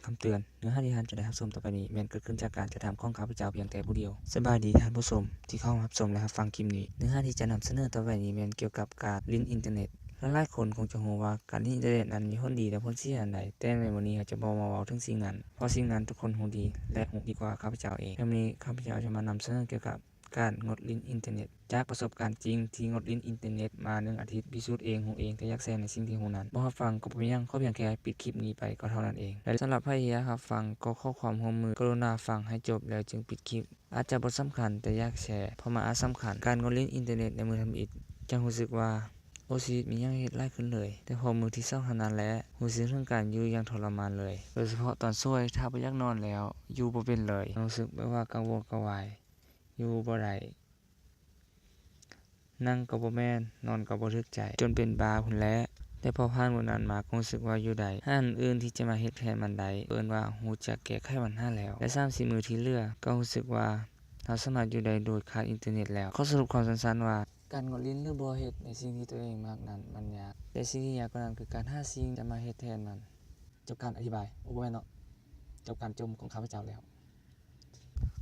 คำเตือนเนื้อหาที่ท่านจะได้รับชมต่อไปนี้แม้นเกิดขึ้นจากการกระทำของข้าพเจ้าเพียงแต่ผู้เดียวสบายดีท่านผู้ชมที่เข้ารับชมและรับฟังคลิปนี้เนื้อหาที่จะนำเสนอต่อไปนี้แม้นเกี่ยวกับการลิงก์อินเทอร์เน็ตหลายคนคงจะรู้ว่าการลิงก์อินเทอร์เน็ตนั้นมีผลดีและผลเสียอันใดแต่ในวันนี้เราจะบ่มาเว้าถึงสิ่งนั้นเพราะสิ่งนั้นทุกคนรู้ดีและรู้ดีกว่าข้าพเจ้าเองวันนี้ข้าพเจ้าจะมานำเสนอเกี่ยวกับการงดลิงก์อินเทอร์เน็ตจากประสบการณ์จริงที่งดลิงก์อินเทอร์เน็ตมา1 อาทิตย์พิสูจน์เองรู้เองแต่อยากแชร์ในสิ่งที่รู้นั้นบ่รับฟังก็บ่เป็นหยังขอเพียงแค่ปิดคลิปนี้ไปก็เท่านั้นเองและสำหรับใครที่อยากรับฟังก็ขอความร่วมมือกรุณาฟังให้จบแล้วจึงปิดคลิปอาจจะบ่สำคัญแต่อยากแชร์เพราะมันอาจสำคัญการงดลิงก์อินเทอร์เน็ตในมือทำอิฐจังรู้สึกว่าชีวิตมีหยังเฮ็ดหลายขึ้นเลยแต่พอมือที่2เท่านั้นแหละรู้สึกถึงการอยู่อย่างทรมานเลยโดยเฉพาะตอนช่วยถ้าบ่อยากนอนแล้วอยู่บ่เป็นเลยรู้สึกแบบว่ากังวลกระวายอยู่บ่ได้นั่งก็บ่แม่นนอนก็บ่ถึกใจจนเป็นบ้าพู้นแหละแต่พอผ่านมื้อนั้นมาก็รู้สึกว่าอยู่ได้หาอันอื่นที่จะมาเฮ็ดแทนมันได้เอิ้นว่ารู้จักแก้ไขปัญหาแล้วและ3-4มื้อที่เหลือก็รู้สึกว่าเราสามารถอยู่ได้โดยขาดอินเทอร์เน็ตแล้วขอสรุปความสั้นๆว่าการงดลิ้นหรือบ่เฮ็ดในสิ่งที่ตัวเองมักนั้นมันยากแต่สิ่งที่ยากกว่านั้นคือการหาสิ่งจะมาเฮ็ดแทนมันจบการอธิบายบ่แม่นเนาะจบการจมของข้าพเจ้าแล้ว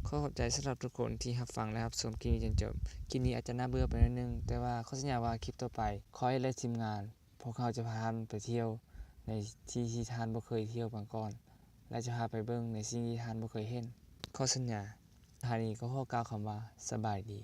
ขอขอบใจสำหรับทุกคนที่รับฟังและรับชมคลิปนี้จนจบคลิปนี้อาจจะน่าเบื่อไปนิดนึงแต่ว่าขอสัญญาว่าคลิปต่อไปขอให้และทีมงานพวกเขาจะพาท่านไปเที่ยวในที่ที่ท่านบ่เคยเที่ยวมาก่อนและจะพาไปเบิ่งในสิ่งที่ท่านบ่เคยเห็นขอสัญญาท่านี้ก็ขอกล่าวคำว่าสบายดี